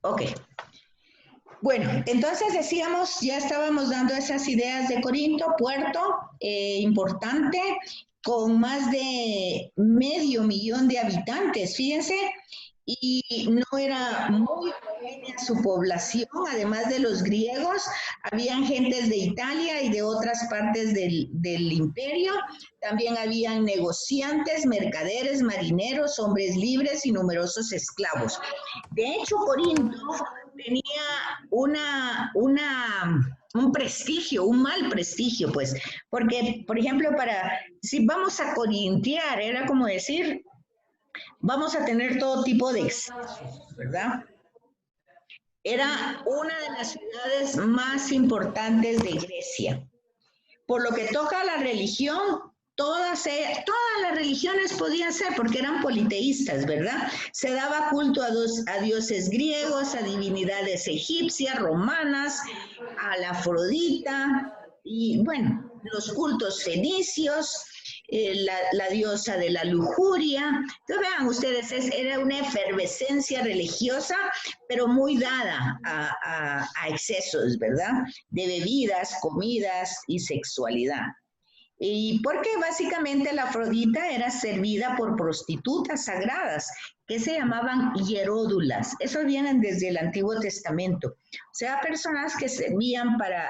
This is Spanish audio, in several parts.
Ok. Bueno, entonces decíamos, ya estábamos dando esas ideas de Corinto, puerto importante, con más de 500,000 de habitantes, fíjense, y no era muy pequeña su población, además de los griegos, habían gentes de Italia y de otras partes del imperio, también habían negociantes, mercaderes, marineros, hombres libres y numerosos esclavos. De hecho, Corinto tenía un prestigio, un mal prestigio, pues, porque, por ejemplo, si vamos a corintiar, era como decir, vamos a tener todo tipo de excesos, ¿verdad? Era una de las ciudades más importantes de Grecia. Por lo que toca a la religión, todas las religiones podían ser, porque eran politeístas, ¿verdad? Se daba culto a dioses griegos, a divinidades egipcias, romanas, a la Afrodita, y bueno, los cultos fenicios, la diosa de la lujuria. Entonces vean ustedes, era una efervescencia religiosa, pero muy dada a excesos, ¿verdad? De bebidas, comidas y sexualidad. Y porque básicamente la Afrodita era servida por prostitutas sagradas que se llamaban hieródulas. Eso vienen desde el Antiguo Testamento. O sea, personas que servían para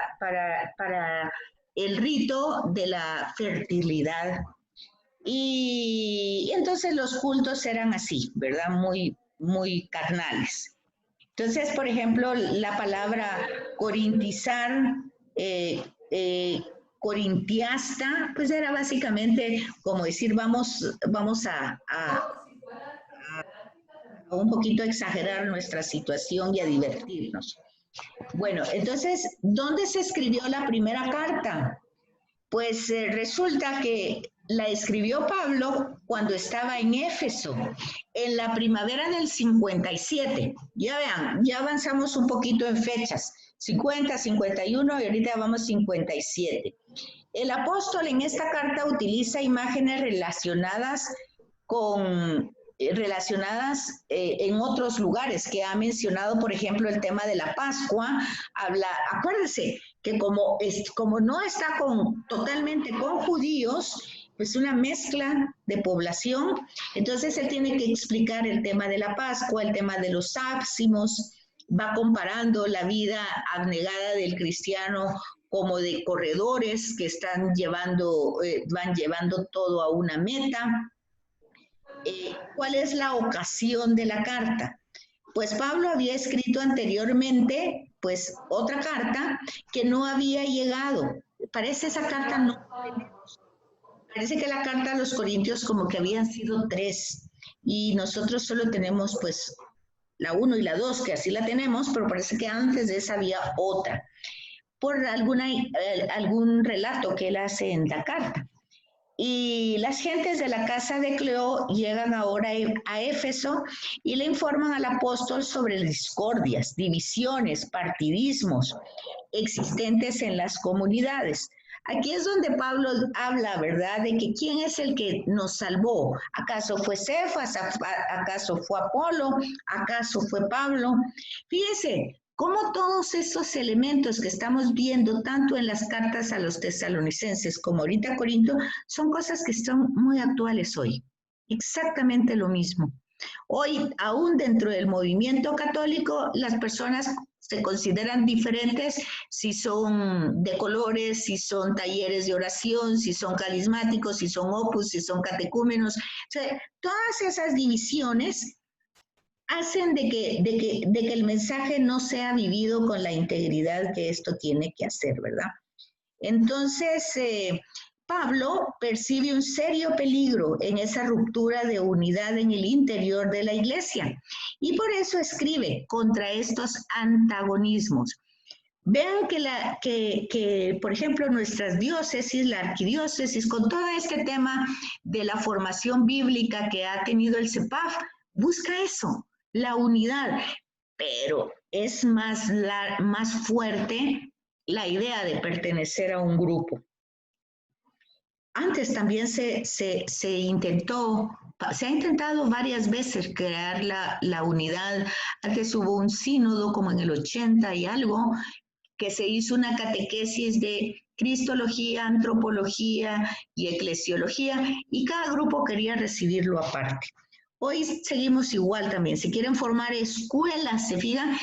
el rito de la fertilidad. Y entonces los cultos eran así, ¿verdad? Muy, muy carnales. Entonces, por ejemplo, la palabra corintizar, eh, eh, corintiasta, pues era básicamente como decir, vamos a un poquito exagerar nuestra situación y a divertirnos. Bueno, entonces, ¿dónde se escribió la primera carta? Pues resulta que la escribió Pablo cuando estaba en Éfeso, en la primavera del 57. Ya vean, ya avanzamos un poquito en fechas, 50, 51 y ahorita vamos 57. El apóstol en esta carta utiliza imágenes relacionadas en otros lugares, que ha mencionado, por ejemplo, el tema de la Pascua. Acuérdense que como no está totalmente con judíos, pues una mezcla de población, entonces él tiene que explicar el tema de la Pascua, el tema de los ácimos, va comparando la vida abnegada del cristiano como de corredores que van llevando todo a una meta. ¿Cuál es la ocasión de la carta? Pues Pablo había escrito anteriormente, pues otra carta que no había llegado. Parece esa carta no tenemos. Parece que la carta a los Corintios como que habían sido 3 y nosotros solo tenemos pues la 1 y la 2, que así la tenemos, pero parece que antes de esa había otra, por algún relato que él hace en la carta. Y las gentes de la casa de Cleo llegan ahora a Éfeso y le informan al apóstol sobre discordias, divisiones, partidismos existentes en las comunidades. Aquí es donde Pablo habla, ¿verdad?, de que quién es el que nos salvó. ¿Acaso fue Cefas? ¿Acaso fue Apolo? ¿Acaso fue Pablo? Fíjese, cómo todos estos elementos que estamos viendo tanto en las cartas a los tesalonicenses como ahorita a Corinto son cosas que son muy actuales hoy. Exactamente lo mismo. Hoy, aún dentro del movimiento católico, las personas se consideran diferentes si son de colores, si son talleres de oración, si son carismáticos, si son opus, si son catecúmenos. O sea, todas esas divisiones hacen de que el mensaje no sea vivido con la integridad que esto tiene que hacer, ¿verdad? Entonces, Pablo percibe un serio peligro en esa ruptura de unidad en el interior de la iglesia y por eso escribe contra estos antagonismos. Vean que, por ejemplo, nuestras diócesis, la arquidiócesis, con todo este tema de la formación bíblica que ha tenido el CEPAF, busca eso, la unidad, pero es más fuerte la idea de pertenecer a un grupo. Antes también se intentó se ha intentado varias veces crear la unidad. Antes hubo un sínodo como en el 80 y algo, que se hizo una catequesis de cristología, antropología y eclesiología, y cada grupo quería recibirlo aparte. Hoy seguimos igual también. Se quieren formar escuelas, se fijan,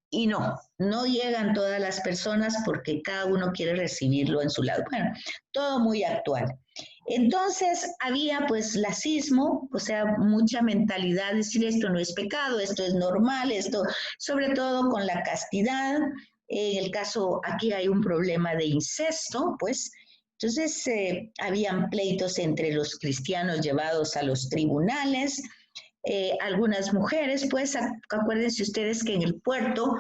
y no llegan todas las personas porque cada uno quiere recibirlo en su lado. Bueno, todo muy actual. Entonces había pues lacismo, o sea, mucha mentalidad de decir esto no es pecado, esto es normal, esto, sobre todo con la castidad. En el caso, aquí hay un problema de incesto, pues, entonces habían pleitos entre los cristianos llevados a los tribunales. Algunas mujeres, pues, acuérdense ustedes que en el puerto,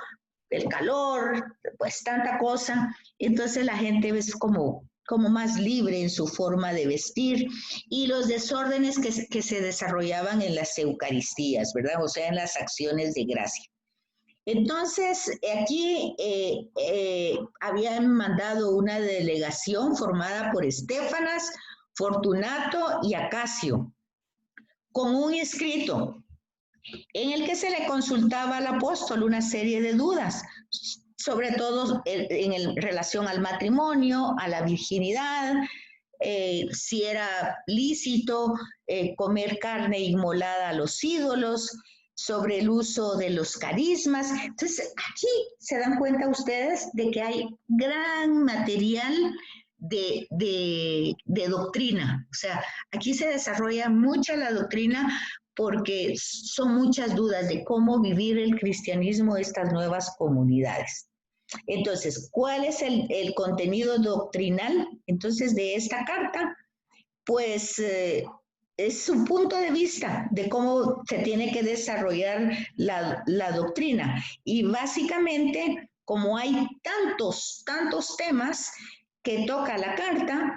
el calor, pues tanta cosa, entonces la gente es como más libre en su forma de vestir, y los desórdenes que se desarrollaban en las Eucaristías, ¿verdad? O sea, en las acciones de gracia. Entonces, aquí habían mandado una delegación formada por Estéfanas, Fortunato y Acacio, con un escrito en el que se le consultaba al apóstol una serie de dudas, sobre todo en relación al matrimonio, a la virginidad, si era lícito comer carne inmolada a los ídolos, sobre el uso de los carismas. Entonces, aquí se dan cuenta ustedes de que hay gran material de doctrina. O sea, aquí se desarrolla mucha la doctrina porque son muchas dudas de cómo vivir el cristianismo estas nuevas comunidades. Entonces, ¿cuál es el contenido doctrinal entonces de esta carta? Pues es su punto de vista de cómo se tiene que desarrollar la doctrina. Y básicamente, como hay tantos temas que toca la carta,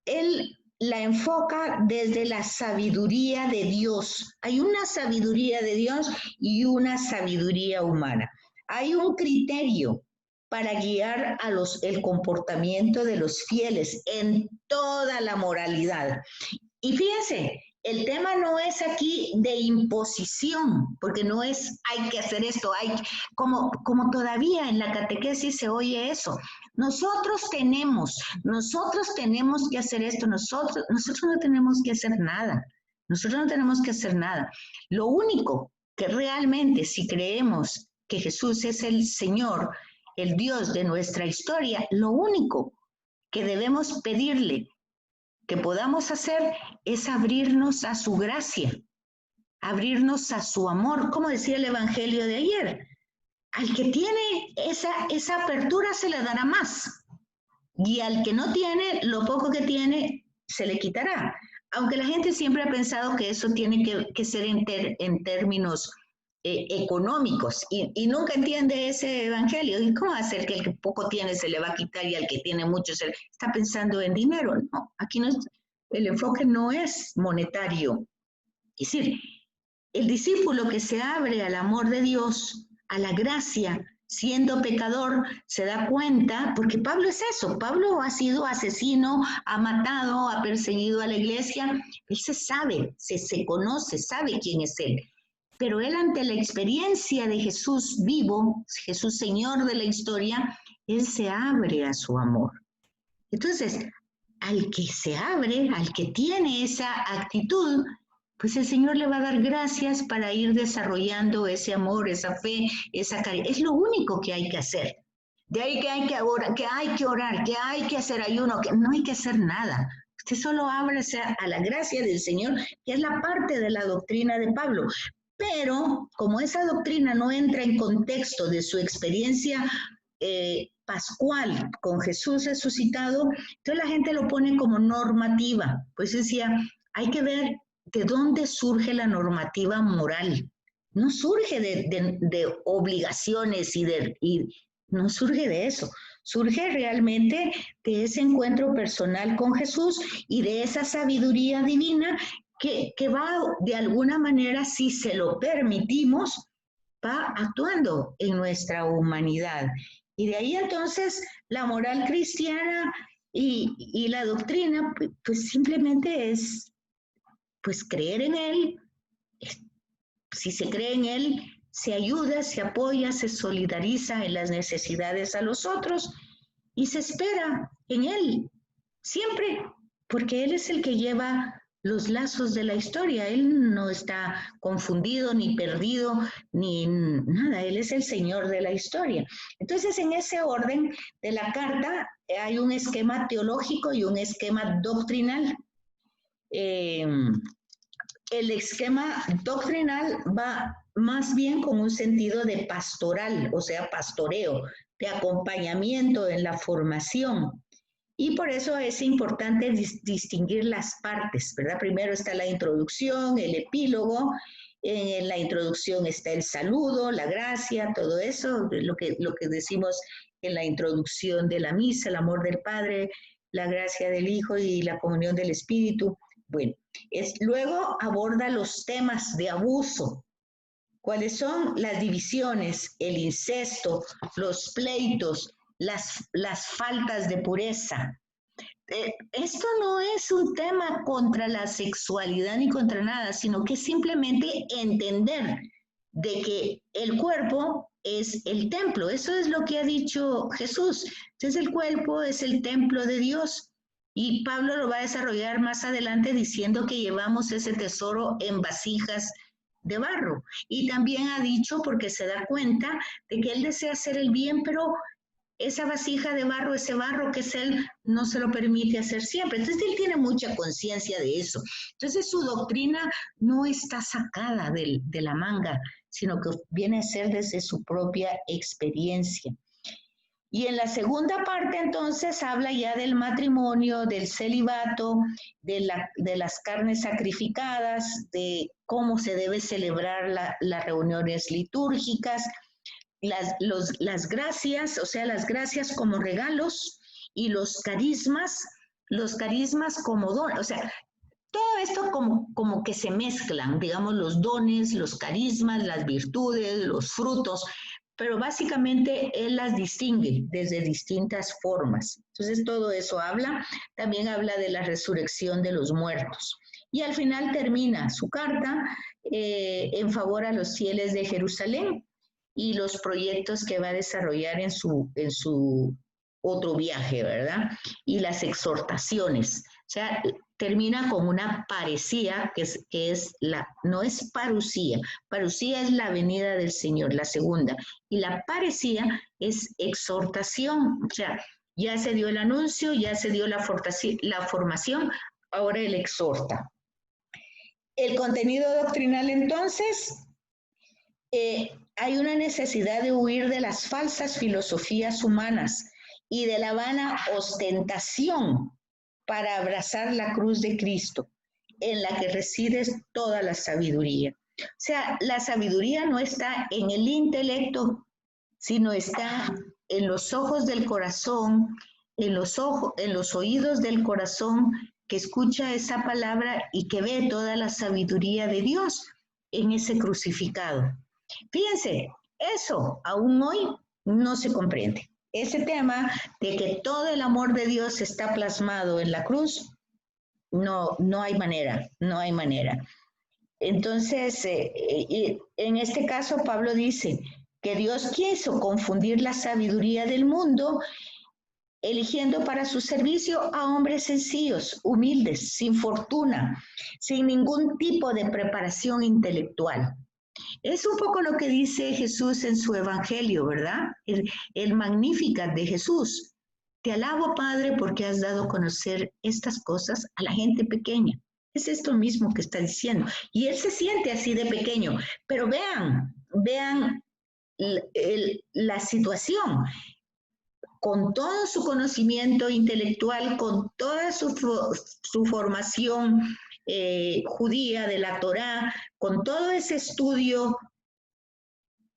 él la enfoca desde la sabiduría de Dios. Hay una sabiduría de Dios y una sabiduría humana. Hay un criterio para guiar el comportamiento de los fieles en toda la moralidad. Y fíjense, el tema no es aquí de imposición, porque no es hay que hacer esto, como todavía en la catequesis se oye eso. Nosotros tenemos que hacer esto, nosotros no tenemos que hacer nada. Nosotros no tenemos que hacer nada. Lo único que realmente, si creemos que Jesús es el Señor, el Dios de nuestra historia, lo único que debemos pedirle que podamos hacer es abrirnos a su gracia, abrirnos a su amor, como decía el Evangelio de ayer. Al que tiene esa apertura se le dará más, y al que no tiene, lo poco que tiene se le quitará. Aunque la gente siempre ha pensado que eso tiene que ser en términos económicos, y nunca entiende ese evangelio. ¿Y cómo va a ser que el que poco tiene se le va a quitar y al que tiene mucho está pensando en dinero? No, aquí no es, el enfoque no es monetario. Es decir, el discípulo que se abre al amor de Dios, a la gracia, siendo pecador, se da cuenta, porque Pablo es eso, Pablo ha sido asesino, ha matado, ha perseguido a la iglesia, él se conoce, sabe quién es él. Pero él, ante la experiencia de Jesús vivo, Jesús Señor de la historia, él se abre a su amor. Entonces, al que se abre, al que tiene esa actitud, pues el Señor le va a dar gracias para ir desarrollando ese amor, esa fe, esa caridad. Es lo único que hay que hacer. De ahí que hay que orar, que hay que hacer ayuno, que no hay que hacer nada. Usted solo ábrese a la gracia del Señor, que es la parte de la doctrina de Pablo. Pero como esa doctrina no entra en contexto de su experiencia pascual con Jesús resucitado, entonces la gente lo pone como normativa. Pues decía, hay que ver de dónde surge la normativa moral. No surge de obligaciones y no surge de eso. Surge realmente de ese encuentro personal con Jesús y de esa sabiduría divina que va de alguna manera, si se lo permitimos, va actuando en nuestra humanidad. Y de ahí entonces la moral cristiana y la doctrina, pues simplemente es pues creer en Él. Si se cree en Él, se ayuda, se apoya, se solidariza en las necesidades a los otros y se espera en Él, siempre, porque Él es el que lleva los lazos de la historia. Él no está confundido, ni perdido, ni nada. Él es el Señor de la historia. Entonces, en ese orden de la carta hay un esquema teológico y un esquema doctrinal. El esquema doctrinal va más bien con un sentido de pastoral, o sea, pastoreo, de acompañamiento en la formación. Y por eso es importante distinguir las partes, ¿verdad? Primero está la introducción, el epílogo. En la introducción está el saludo, la gracia, todo eso, lo que decimos en la introducción de la misa, el amor del Padre, la gracia del Hijo y la comunión del Espíritu. Bueno, luego aborda los temas de abuso. ¿Cuáles son las divisiones, el incesto, los pleitos, las faltas de pureza? Esto no es un tema contra la sexualidad ni contra nada, sino que es simplemente entender de que el cuerpo es el templo. Eso es lo que ha dicho Jesús. Entonces el cuerpo es el templo de Dios. Y Pablo lo va a desarrollar más adelante diciendo que llevamos ese tesoro en vasijas de barro. Y también ha dicho, porque se da cuenta de que él desea hacer el bien, pero esa vasija de barro, ese barro que es él, no se lo permite hacer siempre. Entonces él tiene mucha conciencia de eso. Entonces su doctrina no está sacada de la manga, sino que viene a ser desde su propia experiencia. Y en la segunda parte entonces habla ya del matrimonio, del celibato, de las carnes sacrificadas, de cómo se debe celebrar las reuniones litúrgicas, las gracias, o sea, las gracias como regalos y los carismas como don, o sea, todo esto como que se mezclan, digamos, los dones, los carismas, las virtudes, los frutos, pero básicamente él las distingue desde distintas formas. Entonces todo eso habla, también habla de la resurrección de los muertos. Y al final termina su carta en favor a los fieles de Jerusalén y los proyectos que va a desarrollar en su otro viaje, ¿verdad? Y las exhortaciones. O sea, termina con una parecía, no es parucía. Parucía es la venida del Señor, la segunda. Y la parecía es exhortación. O sea, ya se dio el anuncio, ya se dio la formación, ahora él exhorta. El contenido doctrinal, entonces, hay una necesidad de huir de las falsas filosofías humanas y de la vana ostentación para abrazar la cruz de Cristo, en la que reside toda la sabiduría. O sea, la sabiduría no está en el intelecto, sino está en los ojos del corazón, en los oídos del corazón, que escucha esa palabra y que ve toda la sabiduría de Dios en ese crucificado. Fíjense, eso aún hoy no se comprende. Ese tema de que todo el amor de Dios está plasmado en la cruz, no hay manera, no hay manera. Entonces, en este caso, Pablo dice que Dios quiso confundir la sabiduría del mundo, eligiendo para su servicio a hombres sencillos, humildes, sin fortuna, sin ningún tipo de preparación intelectual. Es un poco lo que dice Jesús en su evangelio, ¿verdad? El Magnificat de Jesús. Te alabo, Padre, porque has dado a conocer estas cosas a la gente pequeña. Es esto mismo que está diciendo. Y él se siente así de pequeño. Pero vean la situación. Con todo su conocimiento intelectual, con toda su formación judía de la Torá, con todo ese estudio,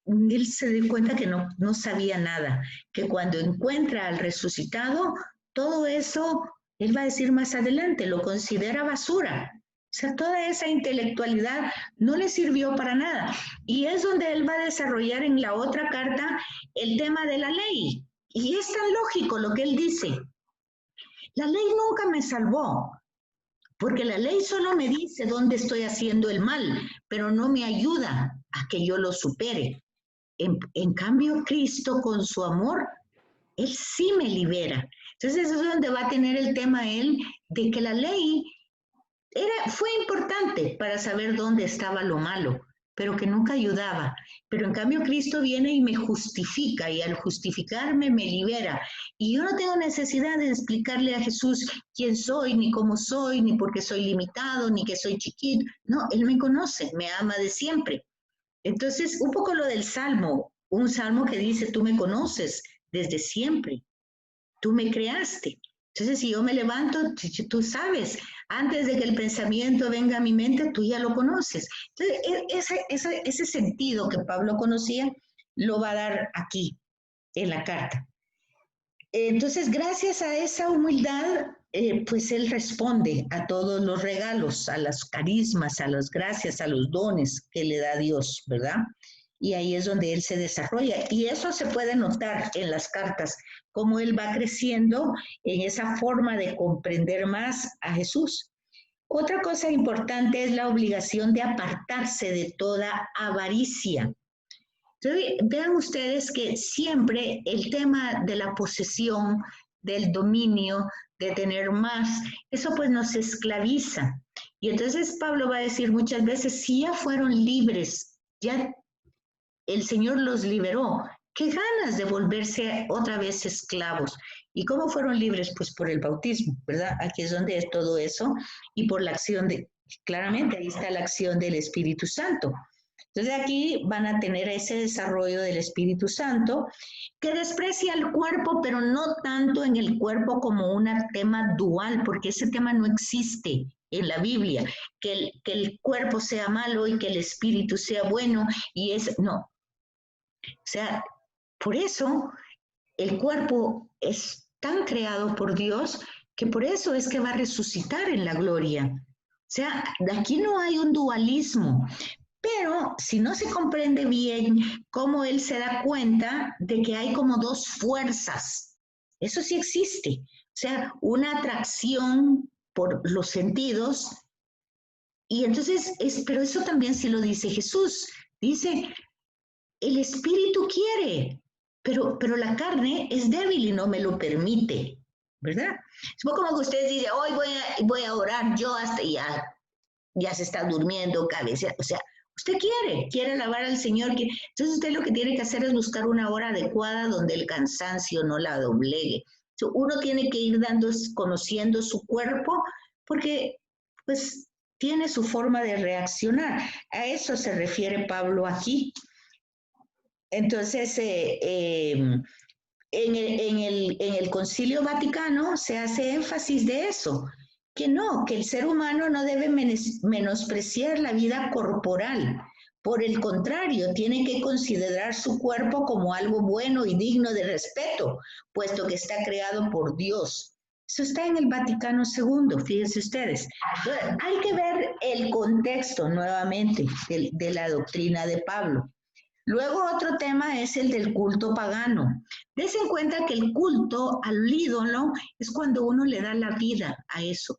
él se da cuenta que no sabía nada, que cuando encuentra al resucitado, todo eso, él va a decir más adelante, lo considera basura. O sea, toda esa intelectualidad no le sirvió para nada. Y es donde él va a desarrollar en la otra carta el tema de la ley. Y es tan lógico lo que él dice. La ley nunca me salvó. Porque la ley solo me dice dónde estoy haciendo el mal, pero no me ayuda a que yo lo supere. En cambio, Cristo con su amor, Él sí me libera. Entonces, eso es donde va a tener el tema Él, de que la ley fue importante para saber dónde estaba lo malo, pero que nunca ayudaba. Pero en cambio Cristo viene y me justifica, y al justificarme me libera. Y yo no tengo necesidad de explicarle a Jesús quién soy, ni cómo soy, ni por qué soy limitado, ni que soy chiquito. No, Él me conoce, me ama de siempre. Entonces, un poco lo del Salmo, un salmo que dice, tú me conoces desde siempre, tú me creaste. Entonces, si yo me levanto, tú sabes, antes de que el pensamiento venga a mi mente, tú ya lo conoces. Entonces, ese sentido que Pablo conocía, lo va a dar aquí, en la carta. Entonces, gracias a esa humildad, pues él responde a todos los regalos, a las carismas, a las gracias, a los dones que le da Dios, ¿verdad? Y ahí es donde él se desarrolla. Y eso se puede notar en las cartas, cómo él va creciendo en esa forma de comprender más a Jesús. Otra cosa importante es la obligación de apartarse de toda avaricia. Entonces, vean ustedes que siempre el tema de la posesión, del dominio, de tener más, eso pues nos esclaviza. Y entonces Pablo va a decir muchas veces, si ya fueron libres, ya el Señor los liberó, qué ganas de volverse otra vez esclavos. ¿Y cómo fueron libres? Pues por el bautismo, ¿verdad? Aquí es donde es todo eso, y por la acción claramente ahí está la acción del Espíritu Santo. Entonces aquí van a tener ese desarrollo del Espíritu Santo que desprecia el cuerpo, pero no tanto en el cuerpo como un tema dual, porque ese tema no existe en la Biblia, que el cuerpo sea malo y que el espíritu sea bueno, y no. O sea, por eso el cuerpo es tan creado por Dios que por eso es que va a resucitar en la gloria. O sea, aquí no hay un dualismo. Pero si no se comprende bien cómo él se da cuenta de que hay como dos fuerzas, eso sí existe. O sea, una atracción por los sentidos. Y entonces, pero eso también sí lo dice Jesús. Dice, el espíritu quiere, pero la carne es débil y no me lo permite, ¿verdad? Es como que ustedes dicen, hoy voy a orar yo hasta ya se está durmiendo, cabeza, o sea, usted quiere alabar al Señor. Entonces usted lo que tiene que hacer es buscar una hora adecuada donde el cansancio no la doblegue. Uno tiene que ir conociendo su cuerpo porque pues tiene su forma de reaccionar. A eso se refiere Pablo aquí. Entonces, en el Concilio Vaticano se hace énfasis de eso, que no, que el ser humano no debe menospreciar la vida corporal. Por el contrario, tiene que considerar su cuerpo como algo bueno y digno de respeto, puesto que está creado por Dios. Eso está en el Vaticano II, fíjense ustedes. Entonces, hay que ver el contexto nuevamente de la doctrina de Pablo. Luego otro tema es el del culto pagano. Dense en cuenta que el culto al ídolo es cuando uno le da la vida a eso.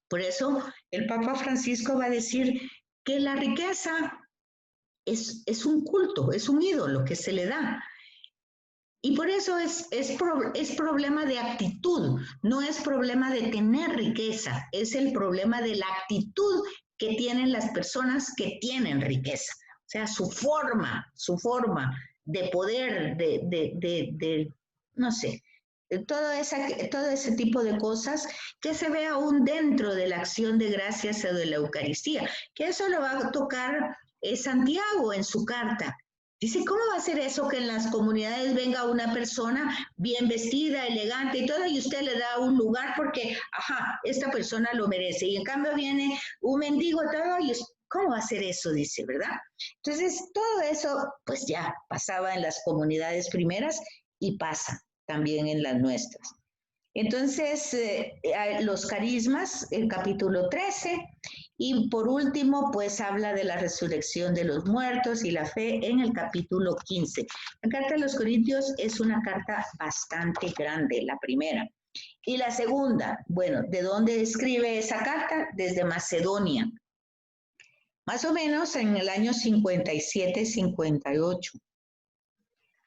Por eso el Papa Francisco va a decir que la riqueza es un culto, es un ídolo que se le da. Y por eso es problema de actitud, no es problema de tener riqueza, es el problema de la actitud que tienen las personas que tienen riqueza. O sea, su forma de poder, no sé, todo ese tipo de cosas que se ve aún dentro de la acción de gracias o de la Eucaristía, que eso lo va a tocar Santiago en su carta. Dice, ¿cómo va a ser eso que en las comunidades venga una persona bien vestida, elegante y todo, y usted le da un lugar porque, esta persona lo merece? Y en cambio viene un mendigo todo, y ¿cómo va a ser eso? Dice, ¿verdad? Entonces, todo eso, pues ya pasaba en las comunidades primeras y pasa también en las nuestras. Entonces, los carismas, el capítulo 13, y por último, pues habla de la resurrección de los muertos y la fe en el capítulo 15. La carta de los Corintios es una carta bastante grande, la primera. Y la segunda, bueno, ¿de dónde escribe esa carta? Desde Macedonia, más o menos en el año 57-58.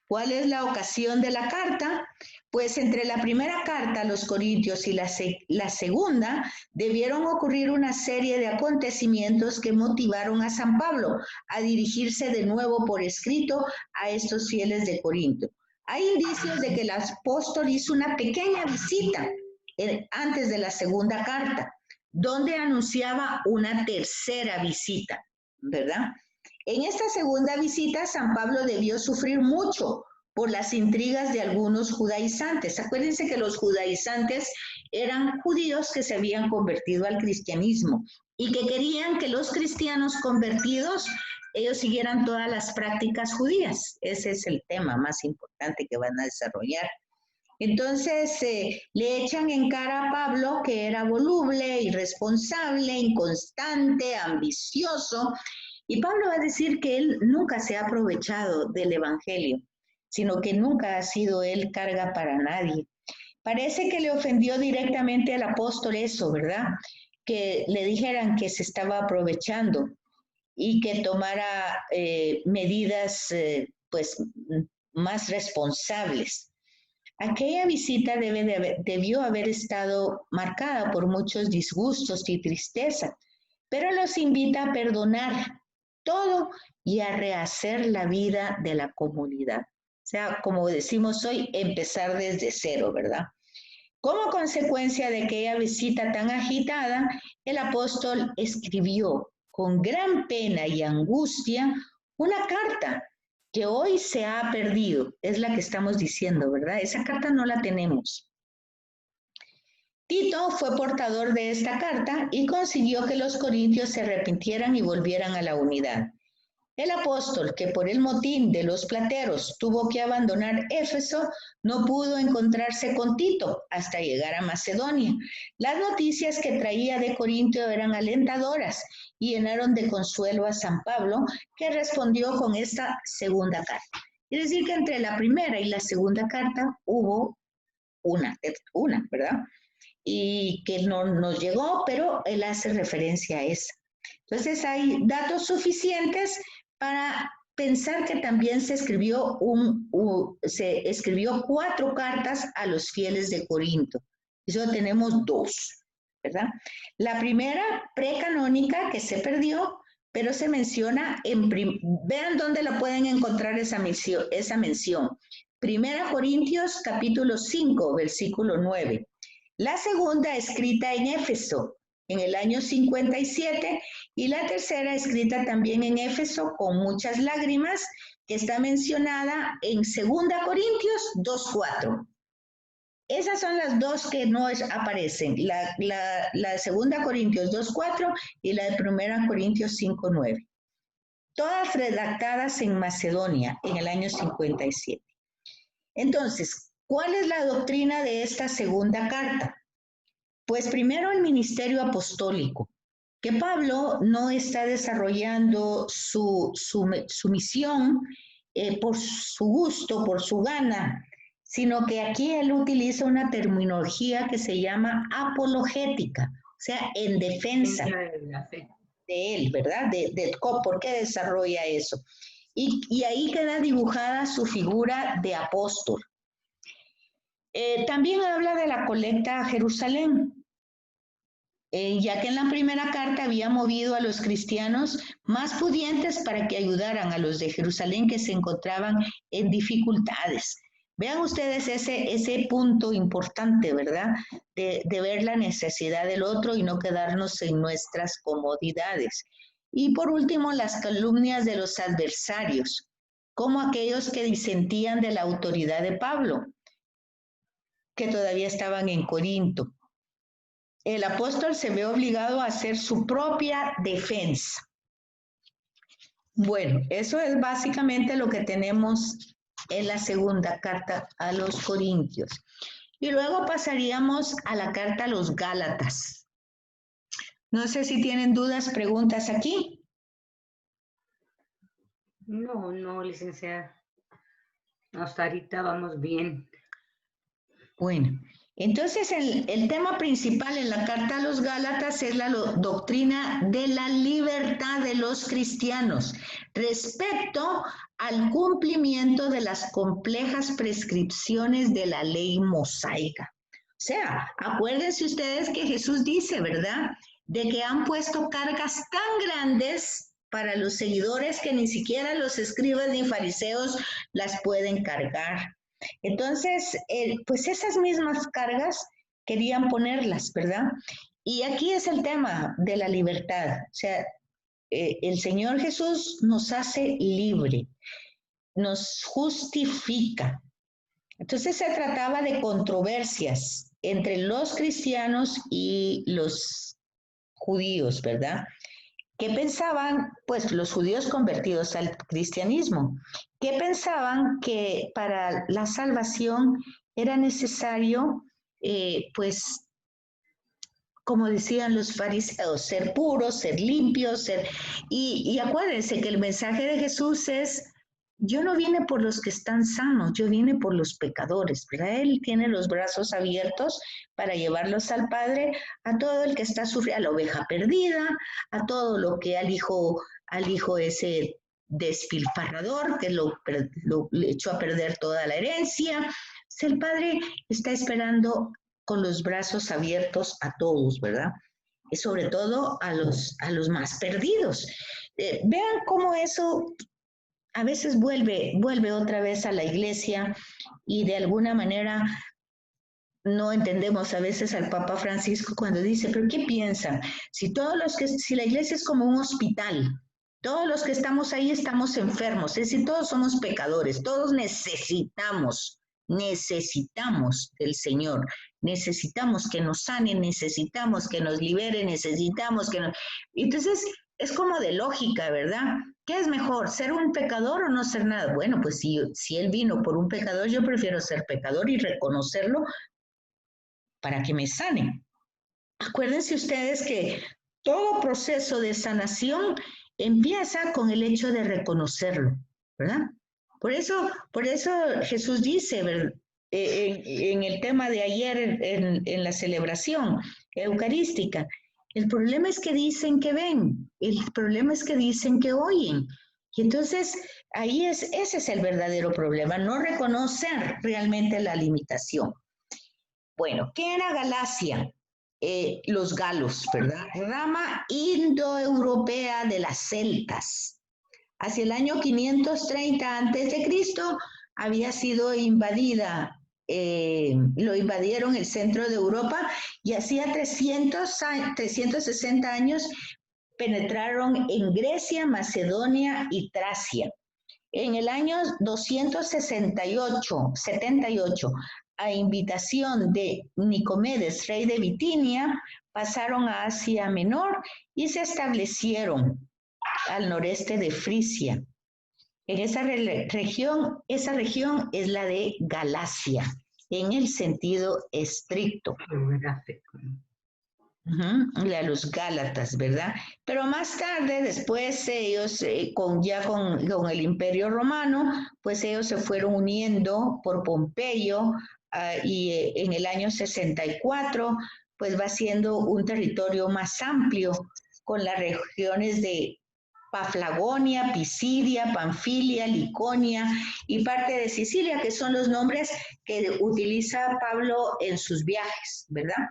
¿Cuál es la ocasión de la carta? Pues entre la primera carta a los Corintios y la segunda debieron ocurrir una serie de acontecimientos que motivaron a San Pablo a dirigirse de nuevo por escrito a estos fieles de Corinto. Hay indicios de que el apóstol hizo una pequeña visita antes de la segunda carta, donde anunciaba una tercera visita, ¿verdad? En esta segunda visita, San Pablo debió sufrir mucho por las intrigas de algunos judaizantes. Acuérdense que los judaizantes eran judíos que se habían convertido al cristianismo y que querían que los cristianos convertidos, ellos siguieran todas las prácticas judías. Ese es el tema más importante que van a desarrollar. Entonces le echan en cara a Pablo que era voluble, irresponsable, inconstante, ambicioso. Y Pablo va a decir que él nunca se ha aprovechado del Evangelio, sino que nunca ha sido él carga para nadie. Parece que le ofendió directamente al apóstol eso, ¿verdad? Que le dijeran que se estaba aprovechando y que tomara medidas pues más responsables. Aquella visita debió haber estado marcada por muchos disgustos y tristeza, pero los invita a perdonar todo y a rehacer la vida de la comunidad. O sea, como decimos hoy, empezar desde cero, ¿verdad? Como consecuencia de aquella visita tan agitada, el apóstol escribió con gran pena y angustia una carta que hoy se ha perdido, es la que estamos diciendo, ¿verdad? Esa carta no la tenemos. Tito fue portador de esta carta y consiguió que los corintios se arrepintieran y volvieran a la unidad. El apóstol, que por el motín de los plateros tuvo que abandonar Éfeso, no pudo encontrarse con Tito hasta llegar a Macedonia. Las noticias que traía de Corintio eran alentadoras y llenaron de consuelo a San Pablo, que respondió con esta segunda carta. Es decir, que entre la primera y la segunda carta hubo una, ¿verdad? Y que no nos llegó, pero él hace referencia a esa. Entonces hay datos suficientes para pensar que también se escribió 4 cartas a los fieles de Corinto. Y solo tenemos 2, ¿verdad? La primera, precanónica, que se perdió, pero se menciona vean dónde la pueden encontrar esa mención. Primera Corintios, capítulo 5, versículo 9. La segunda, escrita en Éfeso, en el año 57, y la tercera, escrita también en Éfeso con muchas lágrimas, que está mencionada en 2 Corintios 2:4. Esas son las dos que no aparecen, la de 2 Corintios 2:4 y la de 1 Corintios 5:9. Todas redactadas en Macedonia en el año 57. Entonces, ¿cuál es la doctrina de esta segunda carta? Pues primero el ministerio apostólico, que Pablo no está desarrollando su misión por su gusto, por su gana, sino que aquí él utiliza una terminología que se llama apologética, o sea, en defensa de él, ¿verdad? ¿Por qué desarrolla eso? Y ahí queda dibujada su figura de apóstol. También habla de la colecta a Jerusalén, ya que en la primera carta había movido a los cristianos más pudientes para que ayudaran a los de Jerusalén que se encontraban en dificultades. Vean ustedes ese punto importante, ¿verdad? De ver la necesidad del otro y no quedarnos en nuestras comodidades. Y por último, las calumnias de los adversarios, como aquellos que disentían de la autoridad de Pablo, que todavía estaban en Corinto. El apóstol se ve obligado a hacer su propia defensa. Bueno, eso es básicamente lo que tenemos en la segunda carta a los Corintios. Y luego pasaríamos a la carta a los Gálatas. No sé si tienen dudas, preguntas aquí. No, licenciada. Hasta ahorita vamos bien. Bueno, Entonces, el tema principal en la carta a los Gálatas es la doctrina de la libertad de los cristianos respecto al cumplimiento de las complejas prescripciones de la ley mosaica. O sea, acuérdense ustedes que Jesús dice, ¿verdad?, de que han puesto cargas tan grandes para los seguidores que ni siquiera los escribas ni fariseos las pueden cargar. Entonces, pues esas mismas cargas querían ponerlas, ¿verdad? Y aquí es el tema de la libertad. O sea, el Señor Jesús nos hace libre, nos justifica. Entonces se trataba de controversias entre los cristianos y los judíos, ¿verdad? ¿Qué pensaban, pues, los judíos convertidos al cristianismo? ¿Qué pensaban que para la salvación era necesario, pues, como decían los fariseos, ser puros, ser limpios, y acuérdense que el mensaje de Jesús es: yo no vine por los que están sanos, yo vine por los pecadores, ¿verdad? Él tiene los brazos abiertos para llevarlos al Padre, a todo el que está sufriendo, a la oveja perdida, a todo lo que al hijo ese despilfarrador que lo echó a perder toda la herencia. O sea, el Padre está esperando con los brazos abiertos a todos, ¿verdad? Y sobre todo a los más perdidos. Vean cómo eso a veces vuelve otra vez a la iglesia y de alguna manera no entendemos a veces al Papa Francisco cuando dice, pero ¿qué piensan? Si la iglesia es como un hospital, todos los que estamos ahí estamos enfermos, es decir, todos somos pecadores, todos necesitamos del Señor, necesitamos que nos sane, necesitamos que nos libere, necesitamos que nos... Entonces, es como de lógica, ¿verdad? ¿Qué es mejor, ser un pecador o no ser nada? Bueno, pues si Él vino por un pecador, yo prefiero ser pecador y reconocerlo para que me sane. Acuérdense ustedes que todo proceso de sanación empieza con el hecho de reconocerlo, ¿verdad? Por eso Jesús dice, en el tema de ayer en la celebración eucarística, el problema es que dicen que ven, el problema es que dicen que oyen. Y entonces ese es el verdadero problema, no reconocer realmente la limitación. Bueno, ¿qué era Galacia? Los galos, ¿verdad? Rama indoeuropea de las celtas. Hacia el año 530 a.C. había sido invadida, lo invadieron el centro de Europa y hacía 360 años penetraron en Grecia, Macedonia y Tracia. En el año 278, a invitación de Nicomedes, rey de Bitinia, pasaron a Asia Menor y se establecieron al noreste de Frisia. En esa región es la de Galacia, en el sentido estricto. La los Gálatas, ¿verdad? Pero más tarde, después ellos, con el Imperio Romano, pues ellos se fueron uniendo por Pompeyo y en el año 64, pues va siendo un territorio más amplio con las regiones de Paflagonia, Pisidia, Panfilia, Liconia y parte de Sicilia, que son los nombres que utiliza Pablo en sus viajes, ¿verdad?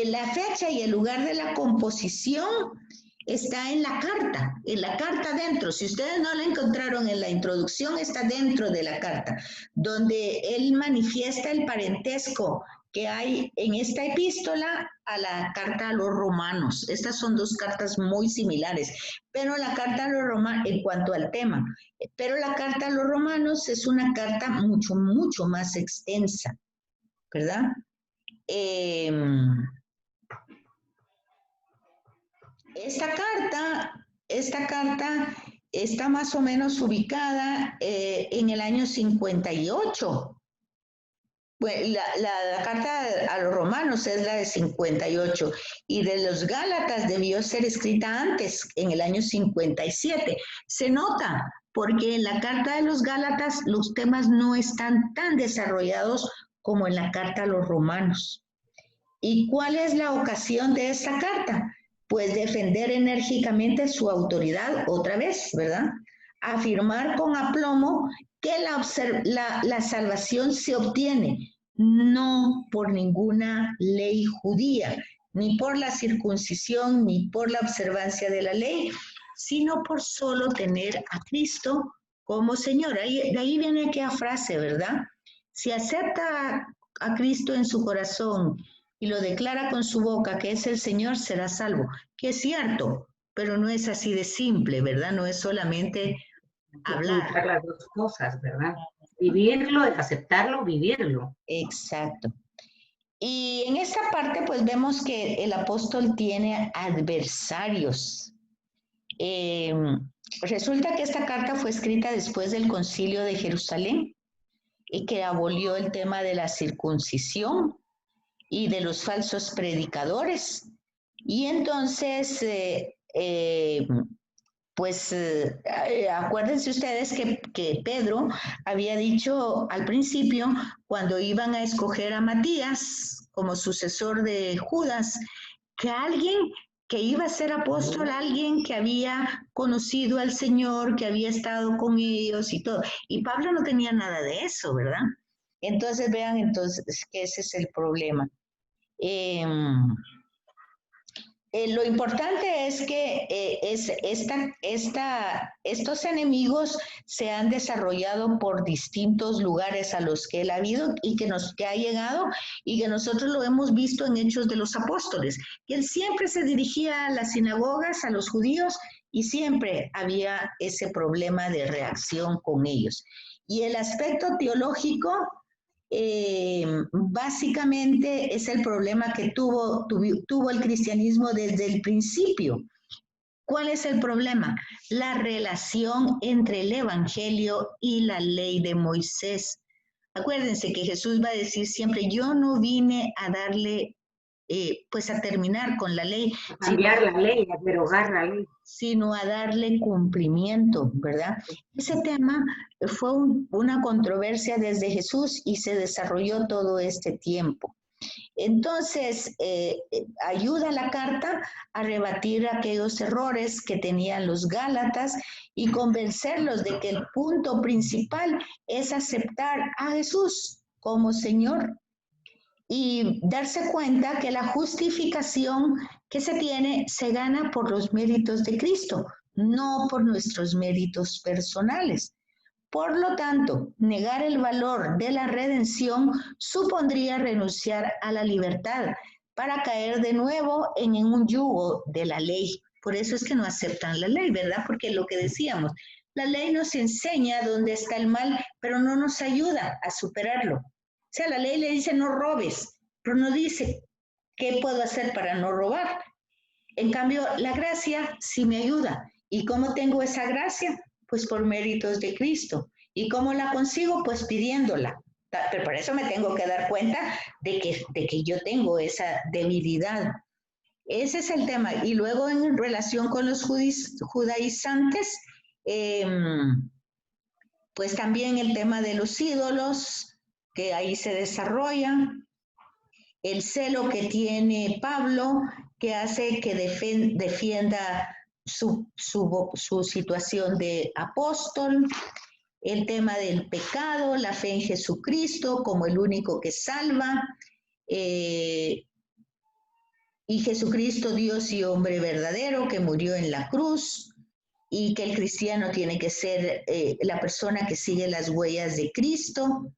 La fecha y el lugar de la composición está en la carta dentro. Si ustedes no la encontraron en la introducción, está dentro de la carta, donde él manifiesta el parentesco que hay en esta epístola a la carta a los romanos. Estas son dos cartas muy similares, pero la carta a los romanos, en cuanto al tema, pero la carta a los romanos es una carta mucho, mucho más extensa, ¿verdad? Esta carta está más o menos ubicada en el año 58 Bueno, la carta a los romanos es la de 58 y de los Gálatas debió ser escrita antes, en el año 57. Se nota porque en la carta de los Gálatas los temas no están tan desarrollados como en la carta a los romanos. ¿Y cuál es la ocasión de esta carta? Pues defender enérgicamente su autoridad otra vez, ¿verdad? Afirmar con aplomo que la salvación se obtiene no por ninguna ley judía, ni por la circuncisión, ni por la observancia de la ley, sino por solo tener a Cristo como Señor. De ahí viene aquella frase, ¿verdad? Si acepta a Cristo en su corazón y lo declara con su boca que es el Señor, será salvo. Que es cierto, pero no es así de simple, ¿verdad? No es solamente hablar. Las dos cosas, ¿verdad? Vivirlo, aceptarlo, vivirlo. Exacto. Y en esta parte, pues vemos que el apóstol tiene adversarios. Resulta que esta carta fue escrita después del concilio de Jerusalén y que abolió el tema de la circuncisión y de los falsos predicadores. Y entonces, acuérdense ustedes que Pedro había dicho al principio, cuando iban a escoger a Matías como sucesor de Judas, que alguien que iba a ser apóstol, alguien que había conocido al Señor, que había estado con ellos y todo. Y Pablo no tenía nada de eso, ¿verdad? Entonces, vean entonces que ese es el problema. Lo importante es que estos enemigos se han desarrollado por distintos lugares a los que él ha habido y que ha llegado y que nosotros lo hemos visto en Hechos de los Apóstoles, que él siempre se dirigía a las sinagogas, a los judíos, y siempre había ese problema de reacción con ellos. Y el aspecto teológico básicamente es el problema que tuvo el cristianismo desde el principio. ¿Cuál es el problema? La relación entre el evangelio y la ley de Moisés. Acuérdense que Jesús va a decir siempre, yo no vine a darle, pues a terminar con la ley. Cambiar la ley, a derogar la ley. Sino a darle cumplimiento, ¿verdad? Ese tema fue una controversia desde Jesús y se desarrolló todo este tiempo. Entonces, ayuda la carta a rebatir aquellos errores que tenían los Gálatas y convencerlos de que el punto principal es aceptar a Jesús como Señor y darse cuenta que la justificación que se tiene se gana por los méritos de Cristo, no por nuestros méritos personales. Por lo tanto, negar el valor de la redención supondría renunciar a la libertad para caer de nuevo en un yugo de la ley. Por eso es que no aceptan la ley, ¿verdad? Porque lo que decíamos, la ley nos enseña dónde está el mal, pero no nos ayuda a superarlo. O sea, la ley le dice no robes, pero no dice qué puedo hacer para no robar. En cambio, la gracia sí me ayuda. ¿Y cómo tengo esa gracia? Pues por méritos de Cristo. ¿Y cómo la consigo? Pues pidiéndola. Pero por eso me tengo que dar cuenta de que yo tengo esa debilidad. Ese es el tema. Y luego en relación con los judaizantes, pues también el tema de los ídolos, que ahí se desarrollan, el celo que tiene Pablo, que hace que defienda su situación de apóstol, el tema del pecado, la fe en Jesucristo como el único que salva, y Jesucristo Dios y hombre verdadero que murió en la cruz, y que el cristiano tiene que ser la persona que sigue las huellas de Cristo,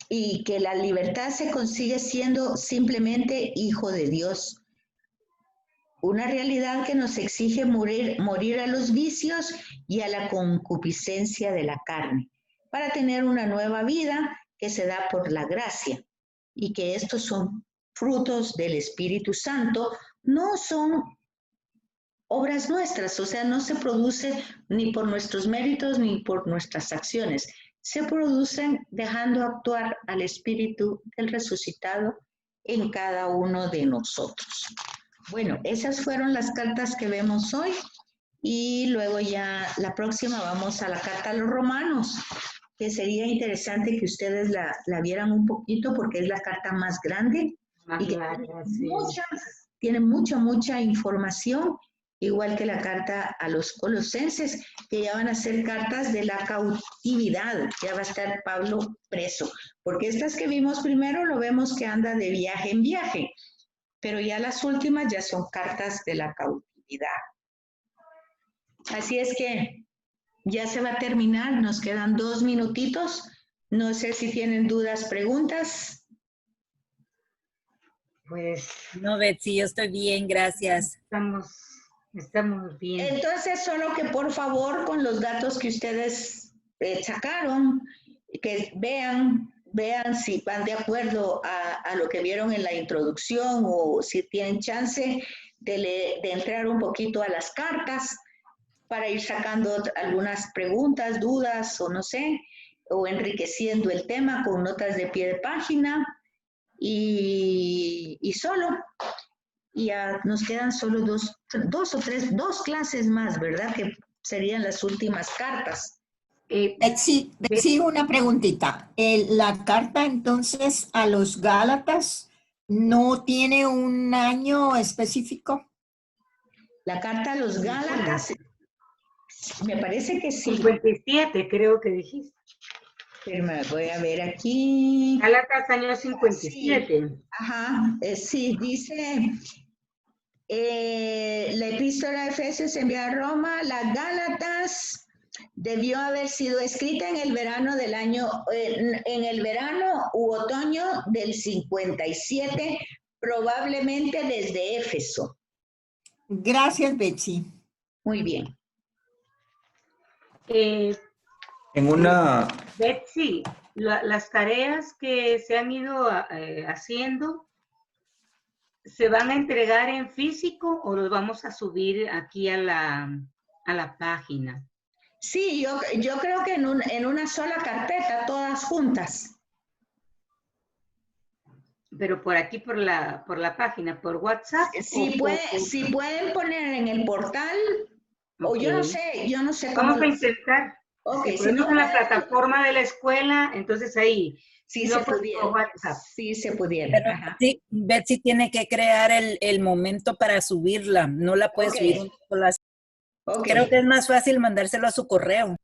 y que la libertad se consigue siendo simplemente hijo de Dios. Una realidad que nos exige morir a los vicios y a la concupiscencia de la carne, para tener una nueva vida que se da por la gracia, y que estos son frutos del Espíritu Santo, no son obras nuestras, o sea, no se produce ni por nuestros méritos ni por nuestras acciones, se producen dejando actuar al Espíritu del resucitado en cada uno de nosotros. Bueno, esas fueron las cartas que vemos hoy y luego ya la próxima vamos a la carta a los Romanos, que sería interesante que ustedes la vieran un poquito porque es la carta más grande y que tiene mucha información, igual que la carta a los Colosenses, que ya van a ser cartas de la cautividad, ya va a estar Pablo preso, porque estas que vimos primero lo vemos que anda de viaje en viaje, pero ya las últimas ya son cartas de la cautividad. Así es que ya se va a terminar, nos quedan 2 minutitos, no sé si tienen dudas, preguntas. Pues no, Betsy, yo estoy bien, gracias. Estamos bien. Entonces, solo que por favor, con los datos que ustedes sacaron, que vean si van de acuerdo a lo que vieron en la introducción o si tienen chance de entrar un poquito a las cartas para ir sacando algunas preguntas, dudas o no sé, o enriqueciendo el tema con notas de pie de página y solo. Y ya nos quedan solo dos clases más, ¿verdad? Que serían las últimas cartas. Betsy, una preguntita. La carta entonces a los Gálatas no tiene un año específico. La carta a los Gálatas, me parece que sí. 57, creo que dijiste. Pero me voy a ver aquí. Gálatas año 57. Sí. Ajá, sí, dice la epístola de Efesios enviada a Roma, las Gálatas debió haber sido escrita en el verano del año, en el verano u otoño del 57, probablemente desde Éfeso. Gracias, Betsy. Muy bien. En una... Betsy, las tareas que se han ido haciendo, ¿se van a entregar en físico o los vamos a subir aquí a la página? Sí, yo creo que en una sola carpeta, todas juntas. Pero por aquí, por la página, por WhatsApp. Si pueden poner en el portal, o yo no sé cómo. Vamos a intentar. Okay, si ponemos en la plataforma de la escuela, entonces ahí. Sí, no se pudiera. WhatsApp. Sí, se pudiera. Ajá. Sí, Betsy tiene que crear el momento para subirla. No la puede subir sola. Creo que es más fácil mandárselo a su correo.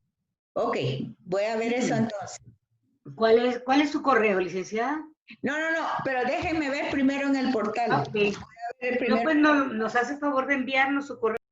Ok, voy a ver eso entonces. ¿Cuál es su correo, licenciada? No, pero déjenme ver primero en el portal. Ok. No, pues nos hace favor de enviarnos su correo.